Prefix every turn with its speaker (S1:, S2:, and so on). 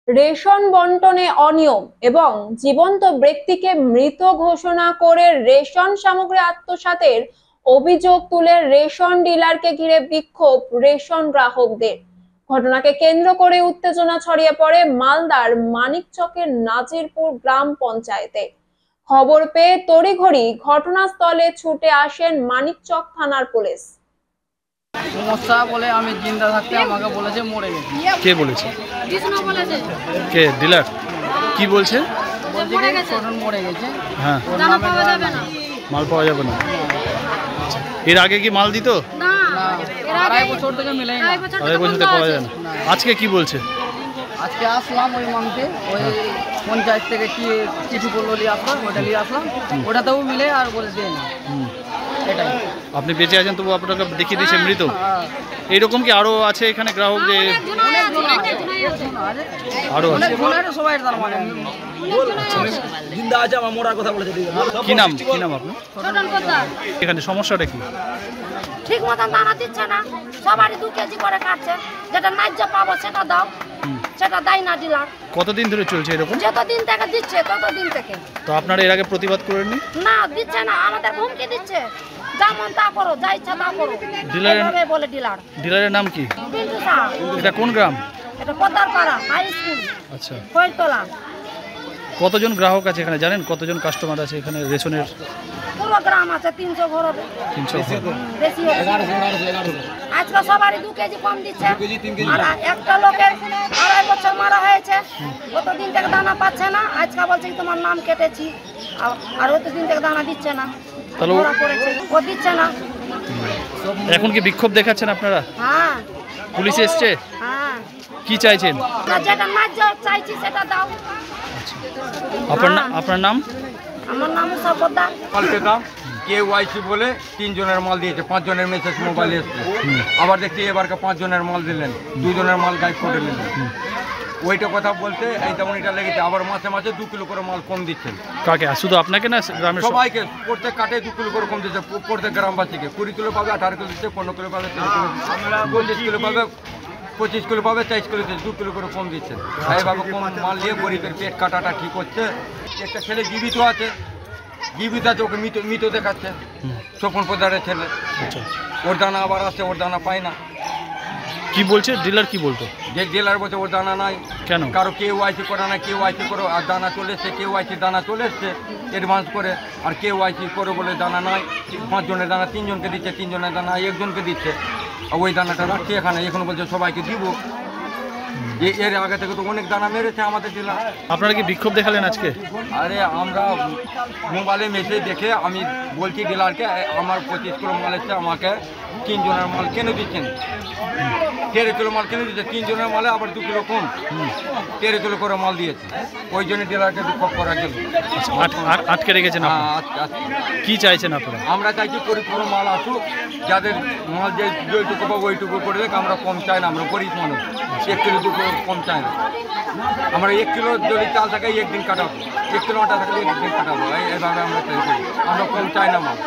S1: Ration বন্টনে অনিয়ম এবং জীবন্ত ব্যক্তিকে মৃত ঘোষণা করে রেশন সামগ্রী আত্মসাতের অভিযোগ তুলে রেশন ডিলারকে ঘিরে বিক্ষোভ রেশন গ্রাহকদের। ঘটনাকে কেন্দ্র করে উত্তেজনা ছড়িয়ে পড়ে মালদার মানিকচকের নাজিরপুর গ্রাম পঞ্চায়েতে। খবর পেয়ে তড়িঘড়ি ঘটনাস্থলে ছুটে আসেন মানিকচক থানার পুলিশ।
S2: সমস্যা বলে আমি জিন্দা থাকতে আমাকে বলেছে মরে গেছে।
S3: কে বলেছে? কে ডিলার? কি বলছে?
S2: বলছে কি ছোটন মরে গেছে।
S3: হ্যাঁ,
S2: ওর নামে
S3: মাল পাওয়া যাবে না। এর আগে কি মাল দিত?
S2: না, আড়াই বছর থেকে মিলেই না।
S3: আড়াই বছর থেকে পাওয়া যায় না। আজকে কি বলছে?
S2: আজকে আসলাম ওই মানতে, ওই পঞ্চায়েত থেকে কি চিঠি বললো নিয়ে আসলাম, ওইটা নিয়ে আসলাম, ওটাতেও মিলে আর বলে দিয়ে না। এটাই।
S3: আপনি বেঁচে আছেন তবু আপনাকে দেখিয়ে দিয়েছে মৃত? এইরকম কি আরো আছে এখানে গ্রাহক? যে আরো আছে
S2: সবাই তার মানে
S4: জিন্দা আছে, আমার মোড়ার কথা বলেছে।
S3: কি নাম আপনার? এখানে সমস্যাটা কি?
S5: ঠিক মতন দানা দিচ্ছে না, সবারই 2 কেজি করে কাটছে। যেটা ন্যায্য পাবো সেটা দাও, সেটা দেয় না ডিলার।
S3: কতদিন ধরে চলছে এরকম?
S5: যতদিন থেকে দিচ্ছে ততদিন থেকে।
S3: তো আপনারা এর আগে প্রতিবাদ করেননি?
S5: না, দিচ্ছে না, আমাদের হুমকি দিচ্ছে, যা মন তা করো, যা ইচ্ছা তা করো। বলে ডিলার।
S3: ডিলারের নাম কি?
S5: পিন্টু শাহ।
S3: এটা কোন গ্রাম?
S5: এটা পদ্মারপাড়া হাই স্কুল।
S3: আচ্ছা,
S5: খৈরতলা।
S3: কতজন গ্রাহক আছে এখানে জানেন? কতজন কাস্টমার আছে এখানে রেশনের?
S5: পুরো গ্রাম আছে 300 ঘর হবে।
S3: 300
S5: বেশি হবে। আজকে সবারই 2 কেজি কম দিচ্ছে। আর একটা লোকের 2.5 বছর মারা হয়েছে, কতদিন থেকে দানা পাচ্ছে না। আজকে বলছে তোমার নাম কেটেছি, আর অতদিন থেকে দানা দিচ্ছে না।
S3: তাহলে
S5: ও দিচ্ছে না।
S3: এখন কি বিক্ষোভ দেখাচ্ছেন আপনারা?
S5: হ্যাঁ।
S3: পুলিশ এসছে?
S5: হ্যাঁ।
S3: কি চাইছেন?
S5: যেটা ন্যায্য চাইছি সেটা দাও।
S3: আপনার নাম?
S5: আমার নাম সর্বদা।
S4: পেতাম KYC বলে 3 জনের মাল দিয়েছে, 5 জনের মেসেজ মোবাইলে এসছে। আবার দেখছি এবারকে 5 জনের মাল দিলেন, 2 জনের মাল গাইড করে নিলেন। ওইটা কথা বলতে এই যেমন এটা লেগেছে, আবার মাসে মাসে 2 কিলো করে মাল কম দিচ্ছেন।
S3: কাকে? শুধু আপনাকে না গ্রামের
S4: সবাইকে? প্রত্যেক কাটে 2 কিলো করে কম দিচ্ছে। প্রত্যেক গ্রামবাসীকে 20 কিলো পাবে, 18 কিলো দিচ্ছে, 15 কিলো পাবে, 13 কিলো, 25 কিলো পাবে, 25 কিলো পাবে, 23 কিলো দিচ্ছে, 2 কিলো করে কম দিচ্ছেন। এইভাবে কম মাল নিয়ে গরিবের পেট কাটাটা ঠিক হচ্ছে। একটা ছেলে জীবিত আছে, ওকে মৃত দেখাচ্ছে, স্বপন পোদ্দারের ছেলে। ওর দানা আবার আসছে, ওর দানা পায় না।
S3: কি বলছে ডিলার? কি বলতো?
S4: যে ডিলার বলছে ওর দানা নাই।
S3: কেন?
S4: কারো KYC করে না, KYC করো আর দানা চলে এসছে, KYC দানা চলে এসছে অ্যাডভান্স করে, আর KYC করে বলে দানা নাই। 5 জনের দানা 3 জনকে দিচ্ছে, 3 জনের দানা 1 জনকে দিচ্ছে। আর ওই দানাটা রাখছে এখানে, এখন বলছে সবাইকে দিব। এর আগে থেকে তো অনেক দানা মেরেছে আমাদের ডিলার।
S3: আপনারা কি বিক্ষোভ দেখালেন আজকে?
S4: আরে আমরা মোবাইলে মেসেজ দেখে আমি বলছি ডিলারকে, আমার 25 কিলো মাল এসছে, আমাকে 3 জনের মাল কেন দিচ্ছেন? 13 কিলো মাল কেন দিচ্ছে? 3 জনের মালে আবার 2 কিলো কম, 13 কিলো করে মাল দিয়েছে। ওই জন্য ডিলারকে বিক্ষোভ করা গেল।
S3: আটকে রেখেছেন? কি চাইছেন আপনারা?
S4: আমরা চাইছি পরিপূর্ণ মাল আসুক, যাদের মাল যেটুকু পাবো ওইটুকু করে দেখ। আমরা কম চাই না, আমরা গরিব মানুষ, 1 কিলো 2 কিলো কম চাই না। আমরা 1 কিলো যদি চাল থাকে 1 দিন কাটাবো, 1 কিলো আটা থাকলে 1 দিন কাটাবো। এইভাবে আমরা চাই, আমরা কম চাই না মাল।